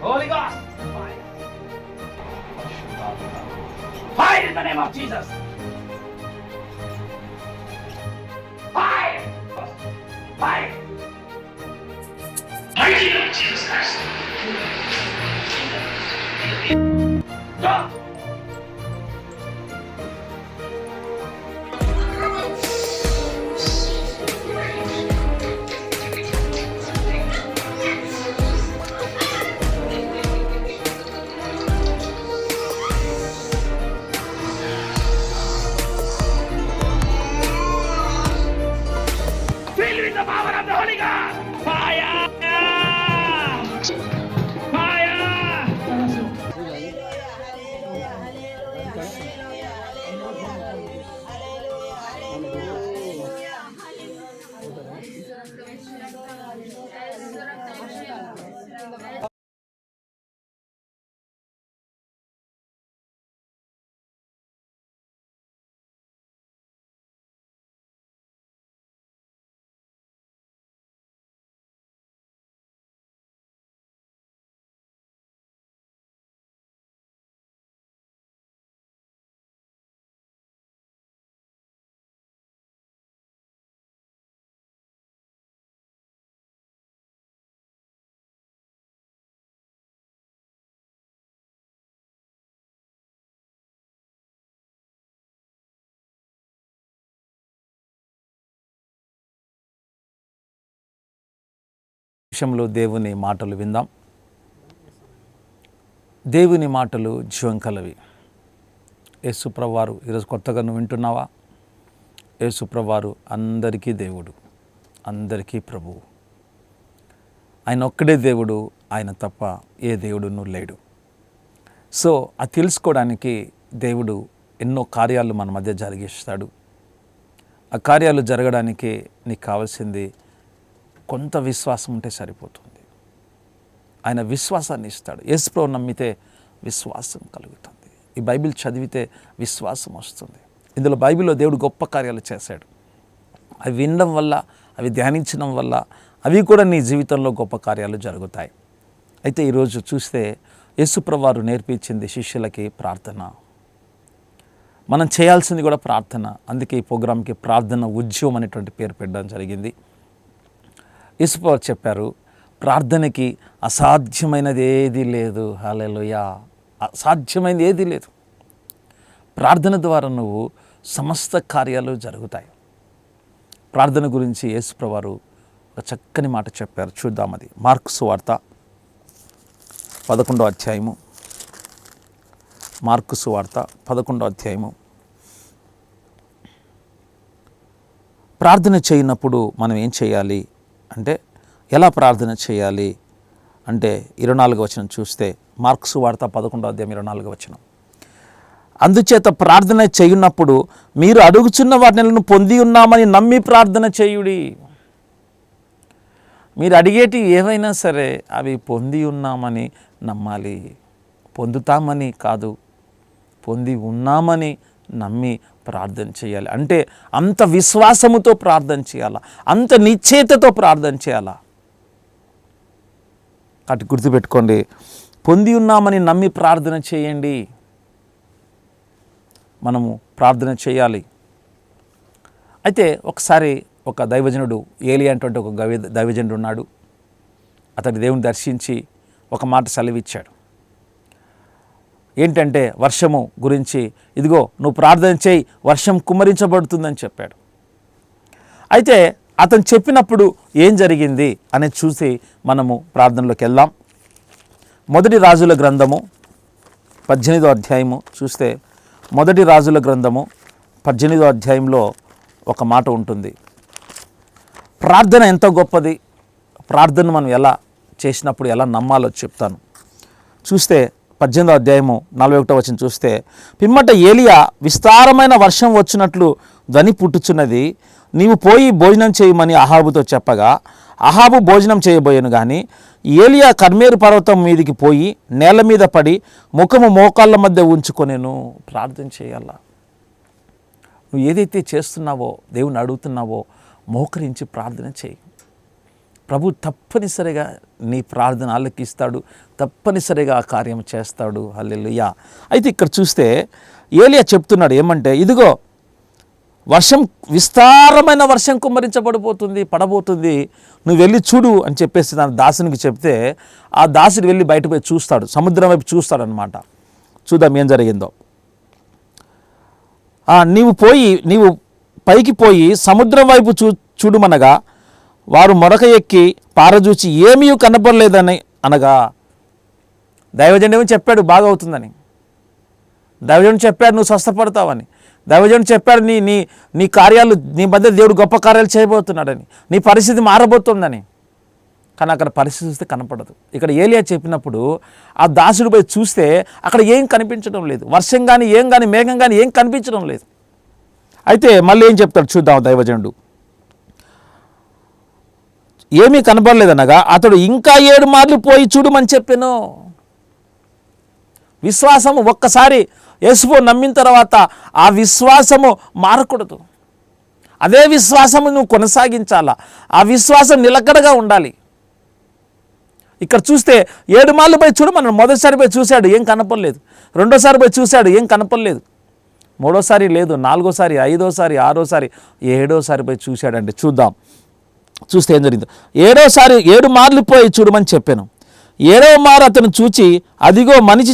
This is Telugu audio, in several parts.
Holy Ghost, fire in the name of Jesus. Fire, fire. Mighty name of Jesus Christ. Go. Fill with the power of the Holy God. Fire! Fire! విషయంలో దేవుని మాటలు విందాం. దేవుని మాటలు జీవం కలవి. యేసుప్రభువారు ఈరోజు కొత్తగా నువ్వు వింటున్నావా? యేసుప్రభువారు అందరికీ దేవుడు, అందరికీ ప్రభువు. ఆయన ఒక్కడే దేవుడు, ఆయన తప్ప ఏ దేవుడును లేడు. సో అది తెలుసుకోవడానికి దేవుడు ఎన్నో కార్యాలు మన మధ్య జరిగిస్తాడు. ఆ కార్యాలు జరగడానికి నీకు కావాల్సింది కొంత విశ్వాసం ఉంటే సరిపోతుంది. ఆయన విశ్వాసాన్ని ఇస్తాడు. యేసుప్రభువును నమ్మితే విశ్వాసం కలుగుతుంది. ఈ బైబిల్ చదివితే విశ్వాసం వస్తుంది. ఇందులో బైబిల్లో దేవుడు గొప్ప కార్యాలు చేశాడు. అవి వినడం వల్ల, అవి ధ్యానించడం వల్ల అవి కూడా నీ జీవితంలో గొప్ప కార్యాలు జరుగుతాయి. అయితే ఈరోజు చూస్తే యేసుప్రభువారు నేర్పించింది శిష్యులకి ప్రార్థన. మనం చేయాల్సింది కూడా ప్రార్థన. అందుకే ఈ ప్రోగ్రాంకి ప్రార్థన ఉద్యమం అనేటువంటి పేరు పెట్టడం జరిగింది. యేసుప్రభువారు చెప్పారు, ప్రార్థనకి అసాధ్యమైనది ఏది లేదు. హల్లెలూయా. అసాధ్యమైనది ఏది లేదు. ప్రార్థన ద్వారా నువ్వు సమస్త కార్యాలు జరుగుతాయి. ప్రార్థన గురించి యేసుప్రభువారు ఒక చక్కని మాట చెప్పారు. చూద్దాం. అది మార్కు సువార్త 11వ అధ్యాయము. మార్కు సువార్త 11వ అధ్యాయము. ప్రార్థన చేయనప్పుడు మనం ఏం చేయాలి అంటే, ఎలా ప్రార్థన చేయాలి అంటే 24వ వచనం చూస్తే, మార్కు సువార్త 11వ అధ్యాయం 24వ వచనం. అందుచేత ప్రార్థన చేయున్నప్పుడు మీరు అడుగుచున్న వాటిని పొంది ఉన్నామని నమ్మి ప్రార్థన చేయుడి. మీరు అడిగేటి ఏవైనా సరే అవి పొంది ఉన్నామని నమ్మాలి. పొందుతామని కాదు, పొంది ఉన్నామని నమ్మి ప్రార్థన చేయాలి. అంటే అంత విశ్వాసముతో ప్రార్థన చేయాలా, అంత నిశ్చయతతో ప్రార్థన చేయాలా. అటు గుర్తుపెట్టుకోండి, పొంది ఉన్నామని నమ్మి ప్రార్థన చేయండి. మనము ప్రార్థన చేయాలి. అయితే ఒకసారి ఒక దైవజనుడు, ఏలియా అనేటువంటి ఒక దైవజనుడు ఉన్నాడు. అతడు దేవుని దర్శించి ఒక మాట సెలవిచ్చాడు. ఏంటంటే వర్షము గురించి, ఇదిగో నువ్వు ప్రార్థన చేయి, వర్షం కుమ్మరించబడుతుందని చెప్పాడు. అయితే అతను చెప్పినప్పుడు ఏం జరిగింది అనేది చూసి మనము ప్రార్థనలోకి వెళ్దాం. మొదటి రాజుల గ్రంథము 18వ అధ్యాయము చూస్తే, మొదటి రాజుల గ్రంథము 18వ అధ్యాయంలో ఒక మాట ఉంటుంది. ప్రార్థన ఎంత గొప్పది, ప్రార్థన మనం ఎలా చేసినప్పుడు ఎలా నమ్మాలో చెప్తాను. చూస్తే 18వ అధ్యాయము 41వ వచనం చూస్తే, పిమ్మట ఏలియా విస్తారమైన వర్షం వచ్చినట్లు ధ్వని పుట్టుచున్నది, నీవు పోయి భోజనం చేయమని అహాబుతో చెప్పగా అహాబు భోజనం చేయబోయాను. కానీ ఏలియా కర్మేరు పర్వతం మీదికి పోయి నేల మీద పడి ముఖము మోకాళ్ళ మధ్య ఉంచుకొనేను. ప్రార్థన చేయాలా. నువ్వు ఏదైతే చేస్తున్నావో, దేవుని అడుగుతున్నావో మోకరించి ప్రార్థన చేయి. ప్రభు తప్పనిసరిగా నీ ప్రార్థన ఆలకిస్తాడు, తప్పనిసరిగా ఆ కార్యం చేస్తాడు. హల్లెలూయా. అయితే ఇక్కడ చూస్తే ఏలియా చెప్తున్నాడు ఏమంటే, ఇదిగో వర్షం, విస్తారమైన వర్షం పడబోతుంది, నువ్వు వెళ్ళి చూడు అని చెప్పేసి తన దాసునికి చెప్తే ఆ దాసుడు వెళ్ళి బయట పోయి చూస్తాడు, సముద్రం వైపు చూస్తాడు అనమాట. చూద్దాం ఏం జరిగిందో. నీవు పైకి పోయి సముద్రం వైపు చూడుమనగా వారు మొరక ఎక్కి పారజూచి ఏమీ కనపడలేదని అనగా, దైవజనుడు ఏమో చెప్పాడు బాగా అవుతుందని, దైవజనుడు చెప్పాడు నువ్వు స్వస్థపడతావని, దైవజనుడు చెప్పాడు నీ కార్యాలు, నీ మధ్య దేవుడు గొప్ప కార్యాలు చేయబోతున్నాడని, నీ పరిస్థితి మారబోతుందని. కానీ అక్కడ పరిస్థితి చూస్తే కనపడదు. ఇక్కడ ఏలియా చెప్పినప్పుడు ఆ దాసుడు పోయి చూస్తే అక్కడ ఏం కనిపించడం లేదు, వర్షం కానీ ఏం కానీ మేఘం కానీ ఏం కనిపించడం లేదు. అయితే మళ్ళీ ఏం చెప్తాడు చూద్దాం దైవజనుడు. ఏమీ కనపడలేదనగా అతడు ఇంకా 7 మార్లు పోయి చూడమని చెప్పాను. విశ్వాసము ఒక్కసారి యేసును నమ్మిన తర్వాత ఆ విశ్వాసము మారకూడదు. అదే విశ్వాసము నువ్వు కొనసాగించాలా, ఆ విశ్వాసం నిలకడగా ఉండాలి. ఇక్కడ చూస్తే 7 మార్లు పోయి చూడమన్నాడు. మొదటిసారి పోయి చూశాడు, ఏం కనపడలేదు. రెండోసారి పోయి చూశాడు, ఏం కనపడలేదు. మూడోసారి లేదు, నాలుగోసారి, ఐదోసారి, ఆరోసారి, 7వ పోయి చూశాడండి. చూస్తే ఏం జరిగింది. 7 మార్లు పోయి చూడమని చెప్పాను. 7వ మారు అతను చూచి, అదిగో మనిషి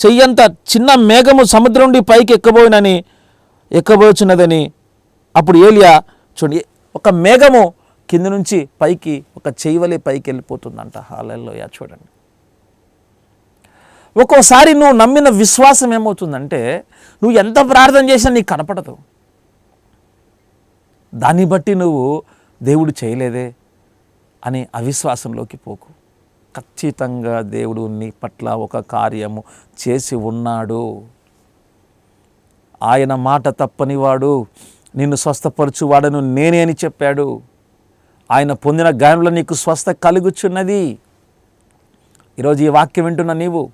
చెయ్యంత చిన్న మేఘము సముద్రం నుండి పైకి ఎక్కబోచున్నదని. అప్పుడు ఏలియా చూడండి, ఒక మేఘము కింద నుంచి పైకి ఒక చెయ్యవలే పైకి వెళ్ళిపోతుందంట. హల్లెలూయా. చూడండి, ఒక్కోసారి నువ్వు నమ్మిన విశ్వాసం ఏమవుతుందంటే నువ్వు ఎంత ప్రార్థన చేసినా నీకు కనపడదు. దాన్ని బట్టి నువ్వు దేవుడు చేయలేదే అని అవిశ్వాసంలోకి పోకు. ఖచ్చితంగా దేవుడు నీ పట్ల ఒక కార్యము చేసి ఉన్నాడు. ఆయన మాట తప్పనివాడు, నిన్ను స్వస్థపరచువాడను నేనే అని చెప్పాడు. ఆయన పొందిన గాయంలో నీకు స్వస్థ కలుగుచున్నది. ఈరోజు ఈ వాక్యం వింటున్న నీవు,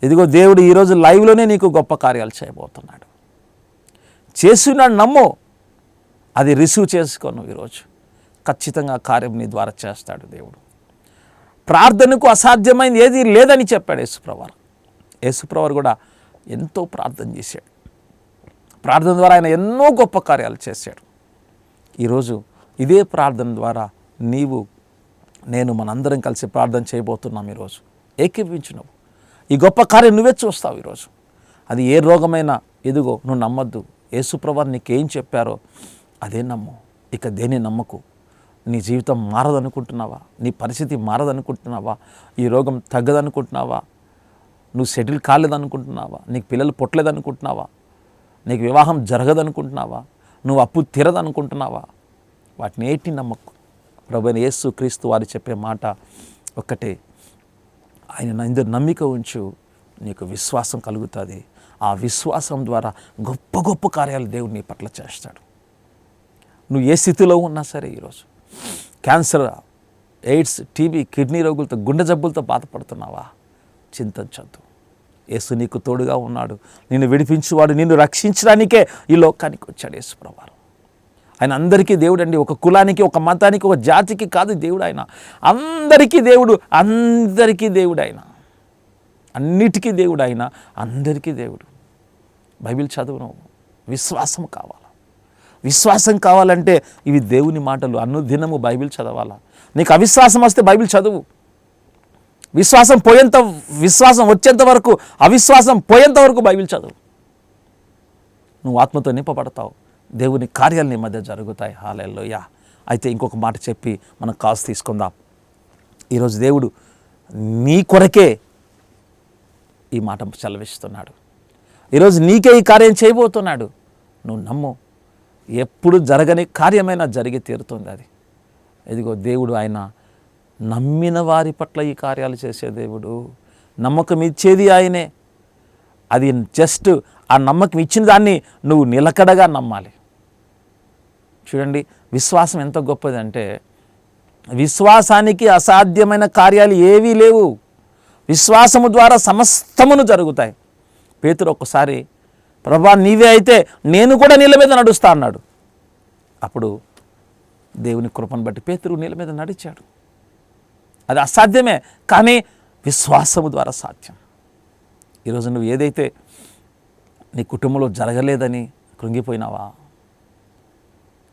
ఇదిగో దేవుడు ఈరోజు లైవ్లోనే నీకు గొప్ప కార్యాలు చేయబోతున్నాడు. చేస్తున్నాడు, నమ్ము, అది రిసీవ్ చేసుకోను. ఈరోజు ఖచ్చితంగా కార్యం నీ ద్వారా చేస్తాడు దేవుడు. ప్రార్థనకు అసాధ్యమైంది ఏది లేదని చెప్పాడు యేసుప్రభువారు కూడా ఎంతో ప్రార్థన చేశాడు. ప్రార్థన ద్వారా ఆయన ఎన్నో గొప్ప కార్యాలు చేశాడు. ఈరోజు ఇదే ప్రార్థన ద్వారా నేను మనందరం కలిసి ప్రార్థన చేయబోతున్నాం. ఈరోజు ఏకీభవించినవు, ఈ గొప్ప కార్యం నువ్వే చూస్తావు. ఈరోజు అది ఏ రోగమైనా, ఎదుగో నువ్వు నమ్మద్దు. యేసుప్రభువారు నీకేం చెప్పారో అదే నమ్ము. ఇక దేని నమ్మకు. నీ జీవితం మారదనుకుంటున్నావా? నీ పరిస్థితి మారదనుకుంటున్నావా? ఈ రోగం తగ్గదనుకుంటున్నావా? నువ్వు సెటిల్ కాలేదనుకుంటున్నావా? నీకు పిల్లలు పుట్టలేదనుకుంటున్నావా? నీకు వివాహం జరగదనుకుంటున్నావా? నువ్వు అప్పు తీరదనుకుంటున్నావా? వాటిని ఏటి నమ్మకు. ప్రభువైన యేసు క్రీస్తు వారు చెప్పే మాట ఒక్కటే, ఆయన ఇందులో నమ్మిక ఉంచు, నీకు విశ్వాసం కలుగుతుంది. ఆ విశ్వాసం ద్వారా గొప్ప గొప్ప కార్యాలు దేవుడు నీ పట్ల చేస్తాడు. నువ్వు ఏ స్థితిలో ఉన్నా సరే, ఈరోజు క్యాన్సర్, ఎయిడ్స్, టీబీ, కిడ్నీ రోగులతో, గుండె జబ్బులతో బాధపడుతున్నావా? చింతించొద్దు. యేసు నీకు తోడుగా ఉన్నాడు. నిన్ను విడిపించువాడు, నిన్ను రక్షించడానికే ఈ లోకానికి వచ్చాడు యేసుప్రభువారు. ఆయన అందరికీ దేవుడు అండి. ఒక కులానికి, ఒక మతానికి, ఒక జాతికి కాదు దేవుడు. ఆయన అందరికీ దేవుడు, అందరికీ దేవుడు. ఆయన అన్నిటికీ దేవుడు, ఆయన అందరికీ దేవుడు. బైబిల్ చదువును, విశ్వాసం కావాలి. విశ్వాసం కావాలంటే ఇవి దేవుని మాటలు. అనుదినము బైబిల్ చదవాలా. నీకు అవిశ్వాసం వస్తే బైబిల్ చదువు. విశ్వాసం వచ్చేంత వరకు, అవిశ్వాసం పోయేంత వరకు బైబిల్ చదువు. నువ్వు ఆత్మతో నింపబడతావు. దేవుని కార్యాలు నీ మధ్య జరుగుతాయి. హల్లెలూయా. అయితే ఇంకొక మాట చెప్పి మనం కాసు తీసుకుందాం. ఈరోజు దేవుడు నీ కొరకే ఈ మాట చలవిస్తున్నాడు. ఈరోజు నీకే ఈ కార్యం చేయబోతున్నాడు. నువ్వు నమ్ము. ఎప్పుడు జరగని కార్యమైనా జరిగి తీరుతుంది అది. ఇదిగో దేవుడు, ఆయన నమ్మిన వారి పట్ల ఈ కార్యాలు చేసే దేవుడు. నమ్మకం ఇచ్చేది ఆయనే. అది జస్ట్ ఆ నమ్మకం ఇచ్చిన దాన్ని నువ్వు నిలకడగా నమ్మాలి. చూడండి, విశ్వాసం ఎంత గొప్పదంటే, విశ్వాసానికి అసాధ్యమైన కార్యాలు ఏవీ లేవు. విశ్వాసము ద్వారా సమస్తమును జరుగుతాయి. పేతురు ఒక్కసారి, ప్రభా నీవే అయితే నేను కూడా నీళ్ళ మీద నడుస్తా అన్నాడు. అప్పుడు దేవుని కృపను బట్టి పేతురు నీళ్ళ మీద నడిచాడు. అది అసాధ్యమే, కానీ విశ్వాసము ద్వారా సాధ్యం. ఈరోజు నువ్వు ఏదైతే నీ కుటుంబంలో జరగలేదని కృంగిపోయినావా,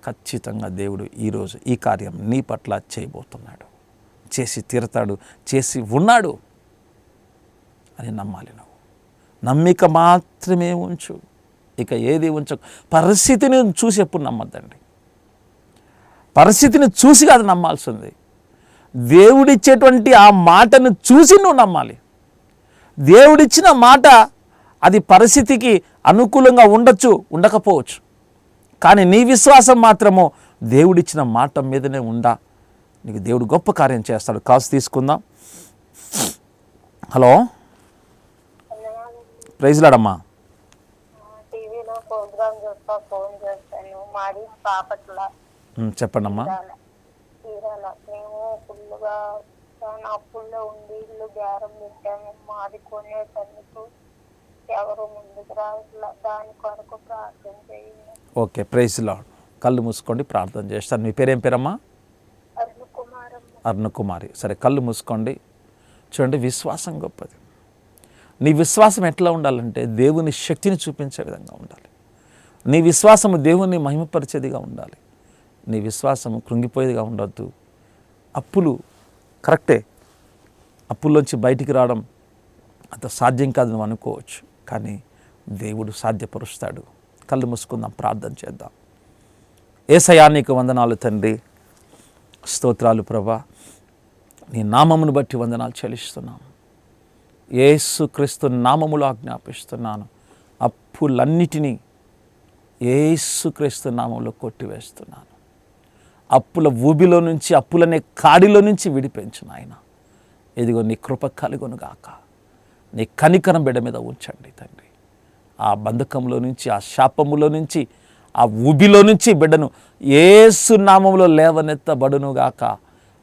ఖచ్చితంగా దేవుడు ఈరోజు ఈ కార్యం నీ పట్ల చేయబోతున్నాడు, చేసి తీరతాడు, చేసి ఉన్నాడు అని నమ్మాలి. నువ్వు నమ్మిక మాత్రమే ఉంచు, ఇక ఏది ఉంచకు. పరిస్థితిని చూసి ఎప్పుడు నమ్మద్దండి. పరిస్థితిని చూసి కాదు నమ్మాల్సింది, దేవుడిచ్చేటువంటి ఆ మాటను చూసి నువ్వు నమ్మాలి. దేవుడిచ్చిన మాట అది పరిస్థితికి అనుకూలంగా ఉండొచ్చు, ఉండకపోవచ్చు, కానీ నీ విశ్వాసం మాత్రము దేవుడిచ్చిన మాట మీదనే ఉండా. నీకు దేవుడు గొప్ప కార్యం చేస్తాడు. కాసు తీసుకుందాం. హలో, ప్రైజ్ లాడమ్మా. టీవీలో ప్రోగ్రామ్ చూస్తా, ఫోన్ చేస్తాను. మాది బాపట్ల. చెప్పండమ్మా. తీరాల మేము ఫుల్గా చాలా అప్పుల్లో ఉండి ఇల్లు బేరం పెట్టాము. మాది కొనేటందుకు ఎవరు ముందుకు రావట్లా. దాని కొరకు ప్రార్థన చేయండి. Okay, praise Lord. కళ్ళు మూసుకోండి, ప్రార్థన చేస్తాను. మీ పేరేం పేరమ్మా? అరుణకుమారి. సరే, కళ్ళు మూసుకోండి. చూడండి, విశ్వాసం గొప్పది. నీ విశ్వాసం ఎట్లా ఉండాలంటే దేవుని శక్తిని చూపించే విధంగా ఉండాలి. నీ విశ్వాసము దేవుని మహిమపరిచేదిగా ఉండాలి. నీ విశ్వాసము కృంగిపోయేదిగా ఉండొద్దు. అప్పులు కరెక్టే, అప్పుల్లోంచి బయటికి రావడం అంత సాధ్యం కాదు నువ్వు అనుకోవచ్చు, కానీ దేవుడు సాధ్యపరుస్తాడు. కళ్ళు మూసుకుందాం, ప్రార్థన చేద్దాం. యేసయ్యా, నీకు వందనాలు తండ్రి, స్తోత్రాలు ప్రభా. నీ నామమును బట్టి వందనాలు చెల్లిస్తున్నాను. యేసుక్రీస్తు నామములో ఆజ్ఞాపిస్తున్నాను, అప్పులన్నిటినీ యేసుక్రీస్తు నామములో కొట్టివేస్తున్నాను. అప్పుల ఊబిలో నుంచి, అప్పులనే కాడిలో నుంచి విడిపించు నాయన. ఇదిగో నీ కృప కలుగునుగాక. నీ కనికరం బిడ్డ మీద ఉంచండి తండ్రి. ఆ బంధకంలో నుంచి, ఆ శాపములో నుంచి, ఆ ఊబిలో నుంచి బిడ్డను యేసు నామములో లేవనెత్తబడునుగాక.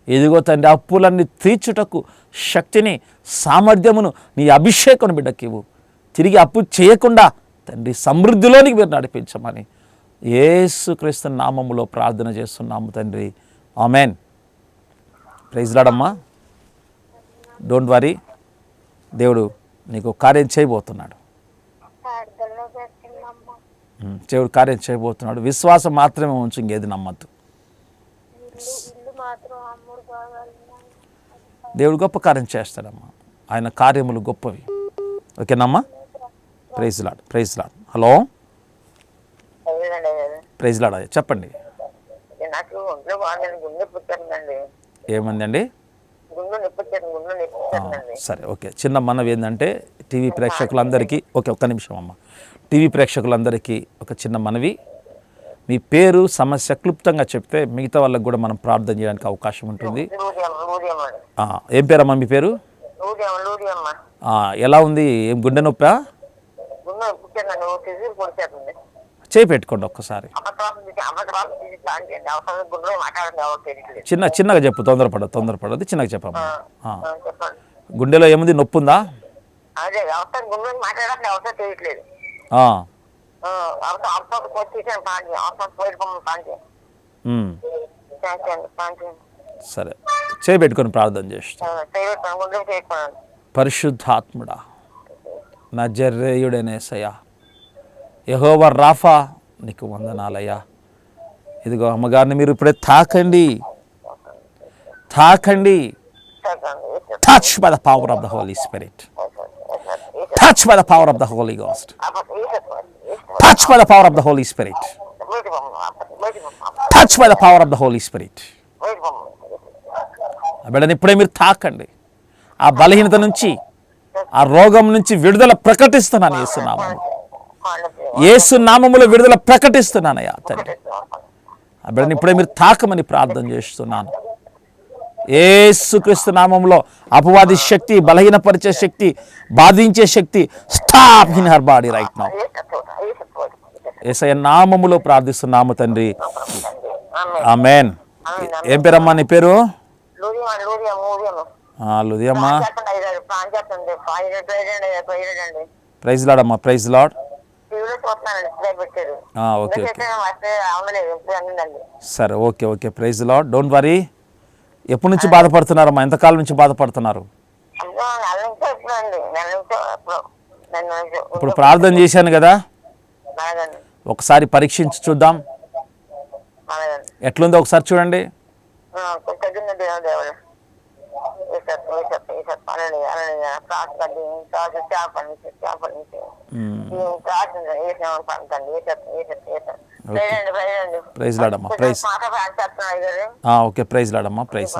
ఇదిగో తండ్రి, అప్పులన్నీ తీర్చుటకు శక్తిని, సామర్థ్యమును నీ అభిషేకం బిడ్డకివ్వు. తిరిగి అప్పు చేయకుండా తండ్రి సమృద్ధిలోనికి మీరు నడిపించమని యేసుక్రీస్తు నామములో ప్రార్థన చేస్తున్నాము తండ్రి. Amen. Praise Lord. Don't worry, దేవుడు నీకు కార్యం చేయబోతున్నాడు. దేవుడు కార్యం చేయబోతున్నాడు. విశ్వాసం మాత్రమే ఉంచు, ఇంకేది నమ్మద్దు. దేవుడు గొప్ప కార్యం చేస్తాడమ్మా. ఆయన కార్యములు గొప్పవి. ఓకేనమ్మా. Praise lord. Praise Lord. Hello, praise Lord. చెప్పండి. ఏమందండి? సరే, ఓకే. చిన్న మనవి ఏంటంటే టీవీ ప్రేక్షకులందరికీ, ఓకే ఒక్క నిమిషం అమ్మ, టీవీ ప్రేక్షకులందరికీ ఒక చిన్న మనవి. మీ పేరు, సమస్య క్లుప్తంగా చెప్తే మిగతా వాళ్ళకి కూడా మనం ప్రార్థన చేయడానికి అవకాశం ఉంటుంది. ఏం పేరమ్మా మీ పేరు? ఎలా ఉంది? ఏం గుండె నొప్పా? చేయి పెట్టుకోండి ఒక్కసారి. చిన్నగా చెప్పు, తొందరపడదు, చిన్నగా చెప్పమ్మా. గుండెలో ఏముంది? నొప్పి ఉందా? సరే, చేయి పెట్టుకొని ప్రార్థన చేస్తా. పరిశుద్ధాత్ముడా, నజరేయుడైన యేసయ్యా, యెహోవా రాఫా, నీకు వందనాలయ్యా. ఇదిగో అమ్మగారిని మీరు ఇప్పుడే తాకండి. Touch by the power of the Holi spirit. Touch by the power of the holy ghost. Touch by the power of the Holi spirit. Touch by the power of the Holi spirit. ఆ బిడ్డని ఇప్పుడే మీరు తాకండి. ఆ బలహీనత నుంచి, ఆ రోగం నుంచి విడుదల ప్రకటిస్తున్నాను యేసు నామములో. యేసు నామములో విడుదల ప్రకటిస్తున్నానయ్యా తండ్రి. ఆ బిడ్డని ఇప్పుడే మీరు తాకమని ప్రార్థన చేస్తున్నాను. యేసుక్రీస్తు నామములో అపవాది శక్తి, బలహీనపరిచే శక్తి, బాధించే శక్తి, stop in her body right now. యేసయ్య నామములో ప్రార్థిస్తున్నాము తండ్రి. ఆమేన్. ఏం పేరమ్మా నీ పేరు? లుదియమ్మా. ప్రైజ్ లార్డ్ అమ్మా. Praise lord. ఫోన్లో చూస్తున్నానండి, ఇప్పుడే పెట్టారు. ఓకే ఓకే అవ్వలేదు, ఇప్పుడు అందండి. సరే, okay okay. Praise Lord. Don't worry. ఎప్పటి నుంచి బాధపడుతున్నారమ్మా? ఎంతకాలం నుంచి బాధపడుతున్నారు? నెల నుంచో ఇప్పుడు అండి, నెల నుంచో ఇప్పుడు ప్రార్థన చేశాను కదా, ఒకసారి పరీక్షించి చూద్దాం ఎట్లుందో. ఒకసారి చూడండి. ప్రైజ్ లాడమ్మా. Praise okay. ప్రైజ్ లాడమ్మా. ప్రైజ్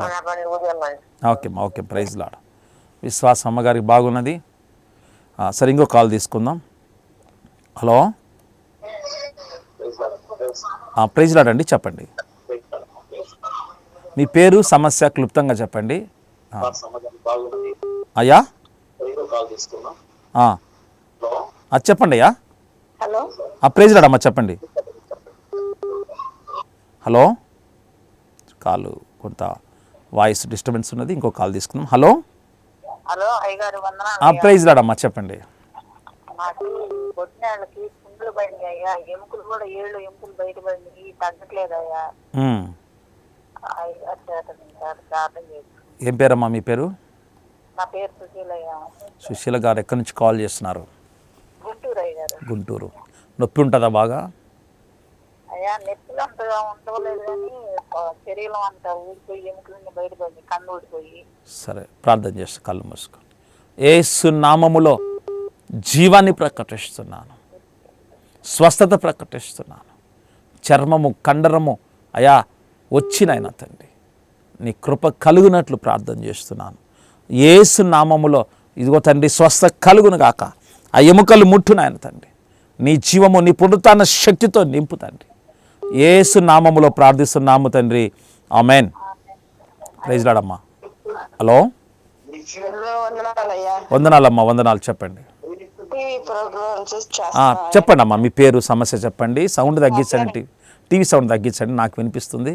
ఓకే అమ్మా. ఓకే. Praise lord. విశ్వాసం అమ్మగారికి బాగున్నది. సరే, ఇంకో కాల్ తీసుకుందాం. హలో, ప్రైజ్ లాడ్ అండి, చెప్పండి. మీ పేరు, సమస్య క్లుప్తంగా చెప్పండి. అయ్యా చెప్పండి అయ్యా. ప్రైజ్ లాడ్ అమ్మా, చెప్పండి. హలో, కాలు కొంత వాయిస్ డిస్టర్బెన్స్ ఉన్నది, ఇంకో కాల్ తీసుకుందాం. హలో, ప్రైజ్ లాడ్ అమ్మా, చెప్పండి. నాకు పొట్టినాళ్ళకి కుండలు పడినాయి అయ్యా, ఎముకలు కూడా 7 ఎముకలు బయట పడినాయి, తగ్గట్లేదయ్యా. ఏం పేరమ్మా మీ పేరు? నా పేరు సుశీలయ్య. సుశీల గారు ఎక్కడి నుంచి కాల్ చేస్తున్నారు? గుంటూరు అయ్య గారు. గుంటూరు. నొప్పి ఉంటుందా బాగా? అయ్యా నొప్పిలో అంతగా ఉండలేదు కానీ శరీరం అంతా ఊడిపోయి ఎముకలన్నీ బయటపడి కన్ను ఊడిపోయి. సరే, ప్రార్థన చేస్తా, కళ్ళు మూసుకోండి. యేసు నామములో జీవాన్ని ప్రకటిస్తున్నాను, స్వస్థత ప్రకటిస్తున్నాను. చర్మము, కండరము అయా వచ్చినాయన తండ్రి, నీ కృప కలుగునట్లు ప్రార్థన చేస్తున్నాను. యేసు నామములో ఇదిగో తండ్రి, స్వస్థ కలుగును గాక. ఆ ఎముకలు ముట్టునాయన తండ్రి, నీ జీవము, నీ పునరుత్థాన శక్తితో నింపు తండ్రి. యేసు నామములో ప్రార్థిస్తున్నాము తండ్రి. ఆమేన్. ప్రైజ్ లార్డ్ అమ్మా. హలో, వందనాలమ్మా. వందనాలు. చెప్పండి. చెప్పండి అమ్మా, మీ పేరు, సమస్య చెప్పండి. సౌండ్ తగ్గించండి, టీవీ సౌండ్ తగ్గించండి, నాకు వినిపిస్తుంది.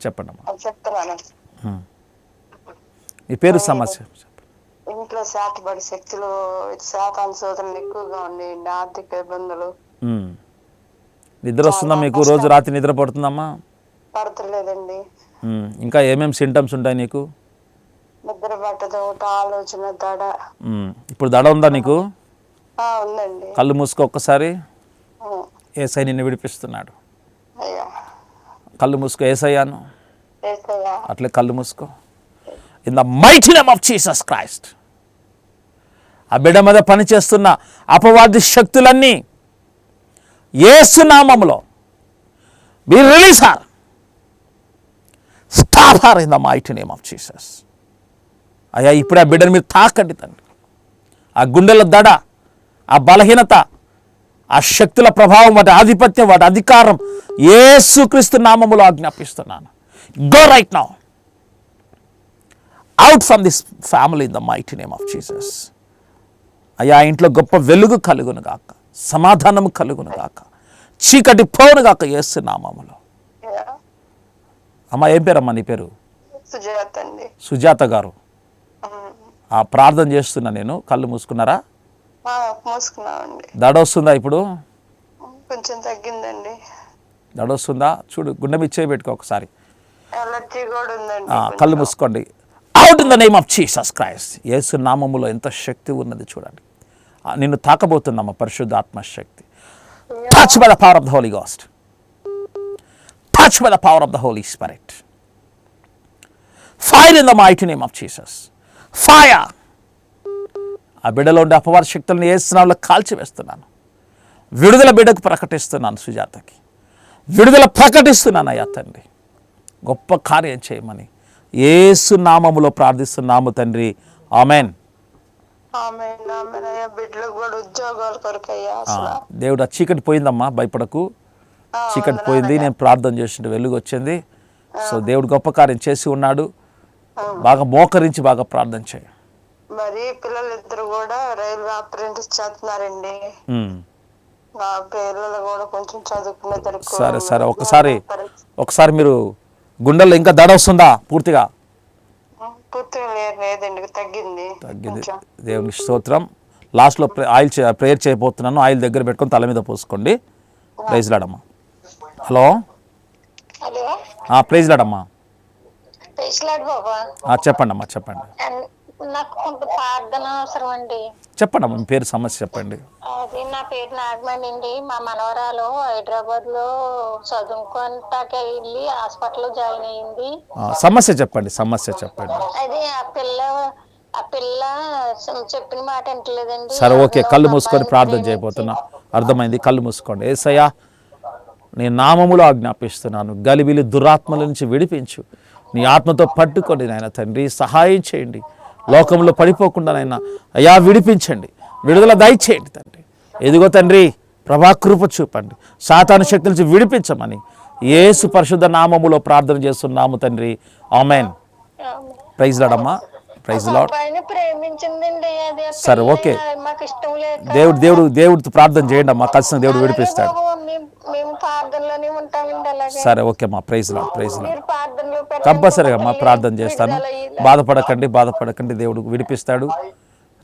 చెప్పండి అమ్మా. మీ పేరు, సమస్య. ఇంట్లో శాతపడి శక్తులు, శాతాన్ శోధనలు ఎక్కువగా ఉండి, ఆర్థిక ఇబ్బందులు. నిద్ర వస్తుందా మీకు? రోజు రాత్రి నిద్ర పడుతుందమ్మా? పడతలేదండి. ఇంకా ఏమేమి సింటమ్స్ ఉంటాయి నీకు? నిద్ర పట్టదు, ఆలోచన, దడ. ఇప్పుడు దడ ఉందా నీకు? ఉందండి. కళ్ళు మూసుకో ఒక్కసారి. యేసయ్య నిన్ను విడిపిస్తున్నాడు. కళ్ళు మూసుకో. యేసయ్యాను అట్లే కళ్ళు మూసుకో. In the mighty name of Jesus Christ. ఆ బిడ్డ మీద పనిచేస్తున్న అపవాది శక్తులన్నీ యేసు నామములో be release her, stop her in the mighty name of Jesus. అయ్యా, ఇప్పుడే ఆ బిడ్డని మీరు తాకండి తండ్రి. ఆ గుండెల దడ, ఆ బలహీనత, ఆ శక్తుల ప్రభావం, వాటి ఆధిపత్యం, వాటి అధికారం యేసుక్రీస్తు నామములో ఆజ్ఞాపిస్తున్నాను. Go right now out from this family in the mighty name of Jesus. అయ్యా, ఇంట్లో గొప్ప వెలుగు కలుగును గాక, సమాధానము కలుగును గాక, చీకటి పోను గాక యేసు నామములో. అమ్మా, ఏం పేరమ్మా నీ పేరు? సుజాత అండి. సుజాత గారు, ఆ ప్రార్థన చేస్తున్నా నేను. కళ్ళు మూసుకున్నారా? మూసుకున్నామండి. దడ వస్తుందా ఇప్పుడు? కొంచెం తగ్గిందండి. దడ వస్తుందా? చూడు, గుండె మీద చేయి పెట్టుకో ఒకసారి. ఎలర్జీ కూడా ఉందండి. కళ్ళు మూసుకోండి. Out in the name of Jesus Christ. యేసు నామములో ఎంత శక్తి ఉన్నది చూడండి. నిన్ను తాకబోతుందమ్మ పరిశుద్ధాత్మ శక్తి. Touch by the power of the holy ghost. Touch by the power of the Holi spirit. Fire in the mighty name of Jesus. Fire. ఆ బిడ్డలో ఉండే అపవాద శక్తులను యేసు నామములో కాల్చివేస్తున్నాను. విడుదల బిడ్డకు ప్రకటిస్తున్నాను. సుజాతకి విడుదల ప్రకటిస్తున్నాను. అయ్యా తండ్రి, గొప్ప కార్యం చేయమని యేసు నామములో ప్రార్థిస్తున్నాము తండ్రి. ఆమెన్. దేవుడు, ఆ చీకటి పోయిందమ్మా, భయపడకు. చీకటి పోయింది, నేను ప్రార్థన చేసిండు, వెలుగు వచ్చింది. సో దేవుడు గొప్ప కార్యం చేసి ఉన్నాడు. బాగా మోకరించి బాగా ప్రార్థన చేయి. మరి పిల్లలిద్దరు కూడా రైల్వే అప్రెంటిస్ చేస్తున్నారండి. పిల్లలు కూడా కొంచెం చదువుకునే. సరే సరే, ఒకసారి మీరు గుండెల్లో ఇంకా దడ వస్తుందా? పూర్తిగా లేదండి, తగ్గింది. దేవునికి స్తోత్రం. లాస్ట్లో ప్రేయర్ చేయబోతున్నాను. ఆయిల్ దగ్గర పెట్టుకొని తల మీద పోసుకోండి. ప్రైజ్ లాడమ్మా. హలో, హలో, ప్రైజ్ లాడమ్మా. బాబా. చెప్పండి అమ్మా, చెప్పండి. నాకు కొంత ప్రార్థన అవసరం అండి. చెప్పండి అమ్మా, మీ పేరు, సమస్య చెప్పండి. అది నా పేరు నాగమణి అండి. మా మనవరాలు హైదరాబాద్ లో చదువుకుంటాకే వెళ్ళి హాస్పిటల్లో జాయిన్ అయ్యింది. సమస్య చెప్పండి, సమస్య చెప్పండి. అది ఆ పిల్ల చెప్పిన మాట వింటలేదండి. సరే, ఓకే. కళ్ళు మూసుకొని ప్రార్థన చేయబోతున్నా. అర్థమైంది. కళ్ళు మూసుకోండి. యేసయ్యా, నీ నామములో ఆజ్ఞాపిస్తున్నాను. గలిబిలి దురాత్మల నుంచి విడిపించు. నీ ఆత్మతో పట్టుకోండి నాయన తండ్రి. సహాయం చేయండి. లోకంలో పడిపోకుండా నాయన అయ్యా విడిపించండి. విడుదల దయచేయండి తండ్రి. ఎదుగో తండ్రి, ప్రభాకృప చూపండి. సాతాను శక్తి నుంచి విడిపించమని యేసు పరిశుద్ధ నామములో ప్రార్థన చేస్తున్నాము తండ్రి. ఆమేన్. Praise lord. Praise lord. సరే, ఓకే. దేవుడితో ప్రార్థన చేయండి అమ్మా. ఖచ్చితంగా దేవుడు విడిపిస్తాడు. సరే, ఓకే అమ్మా. Praise lord, praise Lord. కంపల్సరీగా అమ్మా ప్రార్థన చేస్తాను. బాధపడకండి. దేవుడు విడిపిస్తాడు,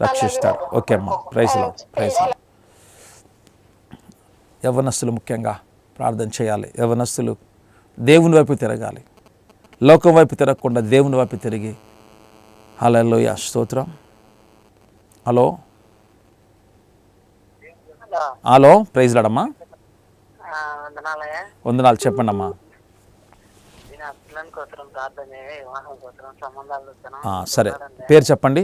రక్షిస్తాడు. ఓకే అమ్మా. Praise lord, praise lord. యవ్వనస్తులు ముఖ్యంగా ప్రార్థన చేయాలి. యవ్వనస్తులు దేవుని వైపు తిరగాలి. లోకం వైపు తిరగకుండా దేవుని వైపు తిరిగి, హల్లెలూయా, స్తోత్రం. హలో, ప్రైజ్ లార్డ్ అమ్మా. వందనాలు. చెప్పండి అమ్మా. సరే, పేరు చెప్పండి.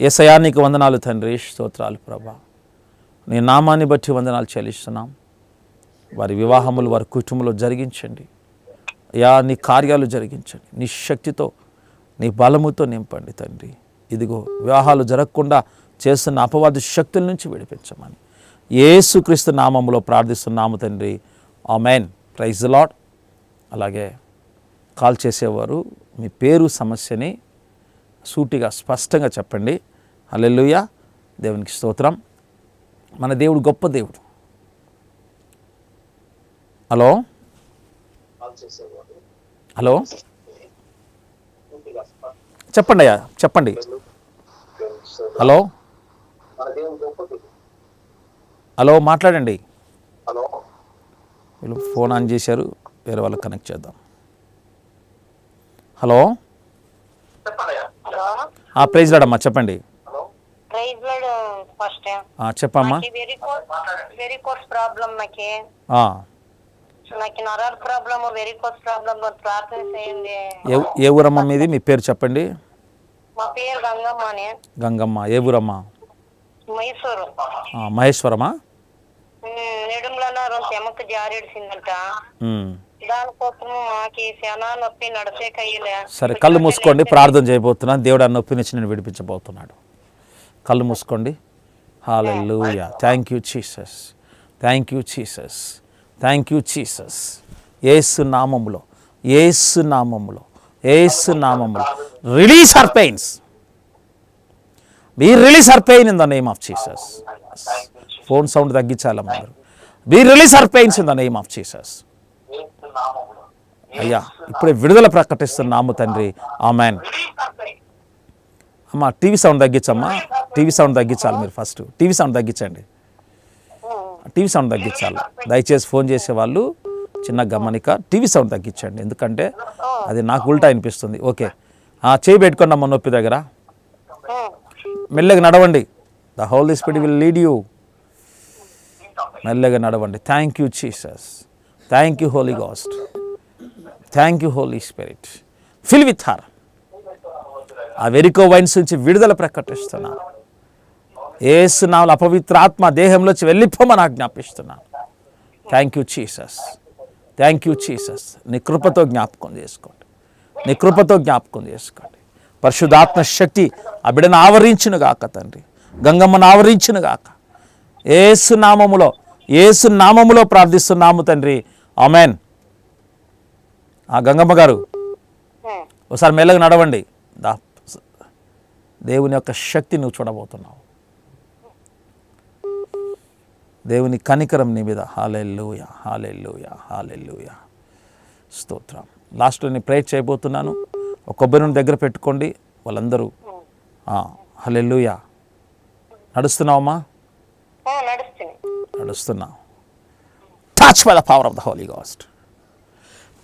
యేసయ్యా, నీకు వందనాలు తండ్రి, స్తోత్రాలు ప్రభా. నీ నామాన్ని బట్టి వందనాలు చెల్లిస్తున్నాం. వారి వివాహములు వారి కుటుంబంలో జరిగించండి అయ్యా. నీ కార్యాలు జరిగించండి. నీ శక్తితో, నీ బలముతో నింపండి తండ్రి. ఇదిగో వివాహాలు జరగకుండా చేస్తున్న అపవాది శక్తుల నుంచి విడిపించమని యేసుక్రీస్తు నామములో ప్రార్థిస్తున్నాము తండ్రి. ఆమేన్. Praise the lord. అలాగే కాల్ చేసేవారు మీ పేరు, సమస్యని సూటిగా స్పష్టంగా చెప్పండి. హల్లెలూయా, దేవునికి స్తోత్రం. మన దేవుడు గొప్ప దేవుడు. హలో, చెప్పండి అయ్యా, చెప్పండి. హలో, మాట్లాడండి. వీళ్ళు ఫోన్ ఆన్ చేశారు, వేరే వాళ్ళకి కనెక్ట్ చేద్దాం. హలో, ప్రైజ్ లార్డ్ అమ్మా, చెప్పండి. చెప్పమ్మా. ఏ ఊరమ్మా మీది? మీ పేరు చెప్పండి. గంగమ్మ. ఏ ఊరమ్మా? మహేశ్వరమా? సరే, కళ్ళు మూసుకోండి. ప్రార్థన చేయబోతున్నాను. దేవుడు ఆ నొప్పి నుంచి నేను విడిపించబోతున్నాడు. కళ్ళు మూసుకోండి. Hallelujah. Thank you Jesus, thank you Jesus, thank you Jesus. యేసు నామములో, యేసు నామములో, యేసు నామములో release her pains. Be release her pain in the name of Jesus. Phone sound తగ్గించాలమ్మా. Be release her pains in the name of Jesus. అయ్యా, ఇప్పుడే విడుదల ప్రకటిస్తున్నాము తండ్రి. ఆమేన్. అమ్మా, టీవీ సౌండ్ తగ్గించమ్మా. టీవీ సౌండ్ తగ్గించాలి మీరు. ఫస్ట్ టీవీ సౌండ్ తగ్గించండి. టీవీ సౌండ్ తగ్గించాలి. దయచేసి ఫోన్ చేసేవాళ్ళు చిన్న గమనిక, టీవీ సౌండ్ తగ్గించండి. ఎందుకంటే అది నాకు ఉల్టా అనిపిస్తుంది. ఓకే, చేయి పెట్టుకోండి అమ్మ నొప్పి దగ్గర. మెల్లగా నడవండి. The Holi Spirit will lead you. మెల్లగా నడవండి. Thank you Jesus, thank you Holy Ghost, thank you Holy Spirit. Fill with her. ఆ వెరికో వైన్స్ నుంచి విడుదల ప్రకటిస్తున్నాను. యేసు నామములో అపవిత్ర ఆత్మ దేహంలోంచి వెళ్ళిపోమని ఆజ్ఞాపిస్తున్నాను. Thank you Jesus, thank you Jesus. నీ కృపతో జ్ఞాపకం చేసుకోండి, నీ కృపతో జ్ఞాపకం చేసుకోండి. పరిశుద్ధాత్మ శక్తి ఆ బిడ్డను ఆవరించును గాక తండ్రి. గంగమ్మను ఆవరించును గాక. యేసు నామములో, యేసు నామములో ప్రార్థిస్తున్నాము తండ్రి. ఆమేన్. గంగమ్మ గారు ఒకసారి మెల్లగా నడవండి. దేవుని యొక్క శక్తి నువ్వు చూడబోతున్నావు. దేవుని కనికరం నీ మీద. హల్లెలూయా, హల్లెలూయా, హల్లెలూయా, స్తోత్రం. లాస్ట్లో నేను ప్రేయర్ చేయబోతున్నాను. ఒక కొబ్బరి నూనె దగ్గర పెట్టుకోండి. వాళ్ళందరూ హల్లెలూయా. నడుస్తున్నావమ్మా? నడుస్తున్నావు. Touch by the power of the holy ghost.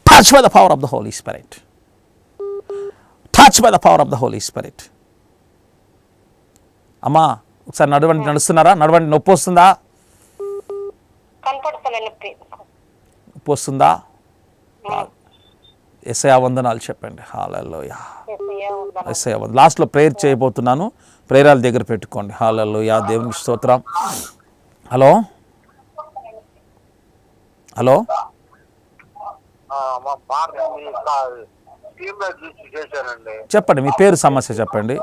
Touch by the power of the Holi spirit. Touch by the power of the Holi spirit. అమ్మా ఒకసారి నడవండి. నడుస్తున్నారా? నడవండి. నొప్పి వస్తుందా? నొప్పి వస్తుందా? యేసయ్యా వందనాలు చెప్పండి. హల్లెలూయా. యేసయ్యా వందనాలు. లాస్ట్లో ప్రేయర్ చేయబోతున్నాను. ప్రేయరాల దగ్గర పెట్టుకోండి. హల్లెలూయా. దేవునికి స్తోత్రం. హలో హలో చెప్పండి. మీ పేరు, సమస్య చెప్పండి.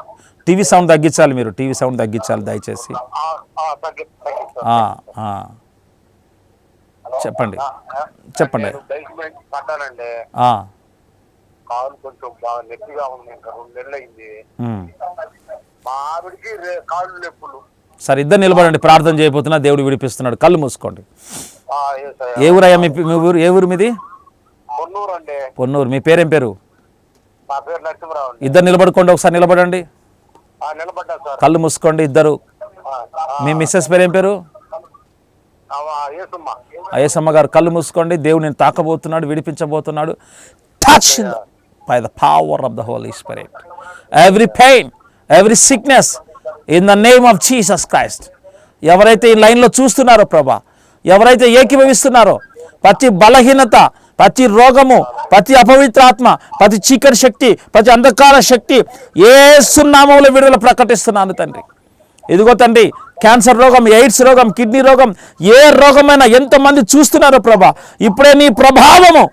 టీవీ సౌండ్ తగ్గించాలి. మీరు టీవీ సౌండ్ తగ్గించాలి దయచేసి. చెప్పండి చెప్పండి. కాలు కొంచెం బాగా నొప్పిగా ఉంది. ఇంకా 2 నెలలు అయింది. మా ఆవిడికి కాళ్ళు నొప్పులు. సరే ఇద్దరు నిలబడండి. ప్రార్థన చేయబోతున్నా. దేవుడు విడిపిస్తున్నాడు. కళ్ళు మూసుకోండి. ఏ ఊరయ్యా? మీ ఊరు ఏ ఊరు మీది? పొన్నూరు అండి. పొన్నూరు. మీ పేరేం పేరు? నా పేరు నరసింహరావు. ఇద్దరు నిలబడుకోండి. ఒకసారి నిలబడండి. నిలబడ్డా సార్. కళ్ళు మూసుకోండి ఇద్దరు. మీ మిస్సెస్ పేరేం పేరు? అయ్యసమ్మ గారు. కళ్ళు మూసుకోండి. దేవుడు నేను తాకబోతున్నాడు, విడిపించబోతున్నాడు. Touch by the power of the Holy Spirit. Every pain, every sickness in the name of Jesus Christ. ఎవరైతే ఈ లైన్లో చూస్తున్నారో ప్రభా, ఎవరైతే ఏకీభవిస్తున్నారో, ప్రతి బలహీనత, ప్రతి రోగము, ప్రతి అపవిత్రాత్మ, ప్రతి చీకటి శక్తి, ప్రతి అంధకార శక్తి యేసు నామములో విడుదల ప్రకటిస్తున్నాను తండ్రి. ఇదిగో తండ్రి, క్యాన్సర్ రోగం, ఎయిడ్స్ రోగం, కిడ్నీ రోగం, ఏ రోగమైనా ఎంతమంది చూస్తున్నారో ప్రభా, ఇప్పుడే నీ ప్రభావము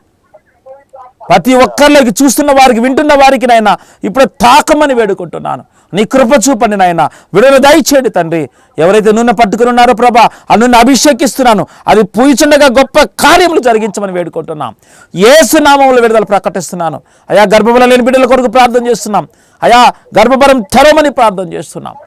ప్రతి ఒక్కరిలోకి చూస్తున్న వారికి, వింటున్న వారికి నాయన ఇప్పుడు తాకమని వేడుకుంటున్నాను. నీ కృప చూపండి నాయన. విడుదల దయచేయండి తండ్రి. ఎవరైతే నూనె పట్టుకుని ఉన్నారో ప్రభా, ఆ నూనె అభిషేకిస్తున్నాను. అది పూయిచుండగా గొప్ప కార్యములు జరిగించమని వేడుకుంటున్నాం. యేసు నామములో విడుదల ప్రకటిస్తున్నాను. అయా గర్భఫలం లేని బిడ్డల కొరకు ప్రార్థన చేస్తున్నాం. అయా గర్భఫలం తెరవమని ప్రార్థన చేస్తున్నాం.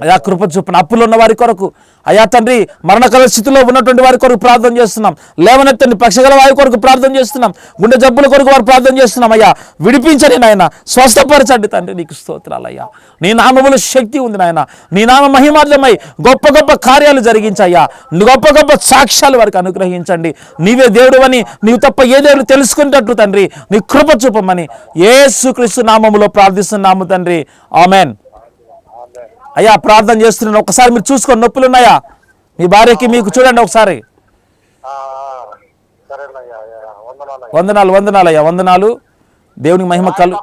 అయా కృప చూపండి. అప్పులు ఉన్న వారి కొరకు, అయా తండ్రి మరణకర స్థితిలో ఉన్నటువంటి వారి కొరకు ప్రార్థన చేస్తున్నాం. లేవనెత్తండి. పక్షగల వారి కొరకు ప్రార్థన చేస్తున్నాం. గుండె జబ్బుల కొరకు వారు ప్రార్థన చేస్తున్నాం. అయ్యా విడిపించండి నాయన, స్వస్థపరచండి తండ్రి. నీకు స్తోత్రాలు అయ్యా. నీ నామములో శక్తి ఉంది నాయన. నీ నామ మహిమార్థమై గొప్ప గొప్ప కార్యాలు జరిగించయ్యా. గొప్ప గొప్ప సాక్ష్యాలు వారికి అనుగ్రహించండి. నీవే దేవుడు అని, నీవు తప్ప ఏ దేవుడు తెలుసుకునేటట్టు తండ్రి నీ కృప చూపమని యేసుక్రీస్తు నామములో ప్రార్థిస్తున్నాము తండ్రి. ఆమెన్. అయ్యా ప్రార్థన చేస్తున్నాను. ఒకసారి మీరు చూసుకోండి. నొప్పులు ఉన్నాయా మీ భార్యకి, మీకు? చూడండి ఒకసారి. వందనాలు వందనాలు అయ్యా, వందనాలు. దేవునికి మహిమ. కలు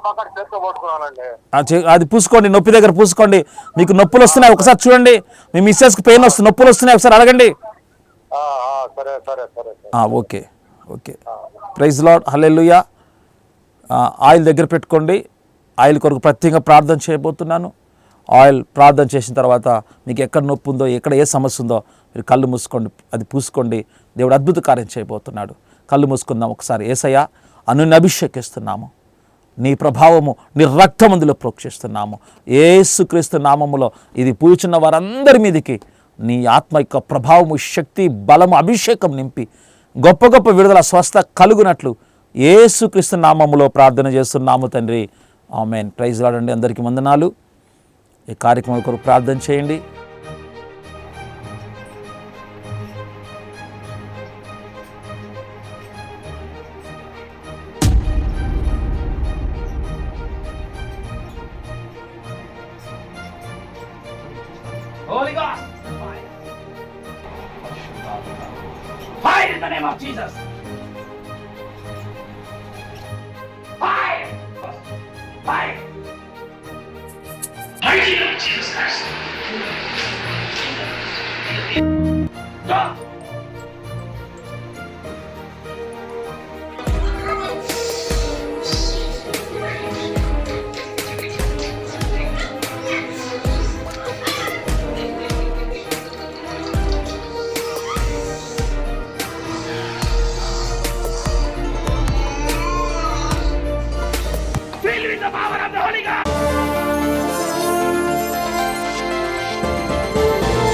అది పూసుకోండి. నొప్పి దగ్గర పూసుకోండి. మీకు నొప్పులు వస్తున్నాయి ఒకసారి చూడండి. మీ మిస్సెస్కి పెయిన్ వస్తుంది, నొప్పులు వస్తున్నాయి ఒకసారి అడగండి. Okay okay. Praise lord. Hallelujah. Oil దగ్గర పెట్టుకోండి. ఆయిల్ కొరకు ప్రత్యేకంగా ప్రార్థన చేయబోతున్నాను. ఆయిల్ ప్రార్థన చేసిన తర్వాత మీకు ఎక్కడ నొప్పి ఉందో, ఎక్కడ ఏ సమస్య ఉందో మీరు కళ్ళు మూసుకోండి, అది పూసుకోండి. దేవుడు అద్భుత కార్యం చేయబోతున్నాడు. కళ్ళు మూసుకుందాం ఒకసారి. యేసయ్యా నిన్ను అభిషేకిస్తున్నాము. నీ ప్రభావము, నీ రక్తమందులో ప్రోక్షిస్తున్నాము. యేసుక్రీస్తు నామములో ఇది పూచున్న వారందరి మీదకి నీ ఆత్మ యొక్క ప్రభావము, శక్తి, బలము, అభిషేకం నింపి గొప్ప గొప్ప విడుదల, స్వస్థ కలుగునట్లు యేసుక్రీస్తు నామములో ప్రార్థన చేస్తున్నాము తండ్రి. ఆమేన్. ప్రైజ్ లార్డ్ అండి. అందరికీ వందనాలు. ఈ కార్యక్రమం కొరకు ప్రార్థన చేయండి. Holy Ghost, fire in the name of Jesus. Fire, fire. Mighty name of Jesus Christ. Go. Fill with the power of the Holy Ghost.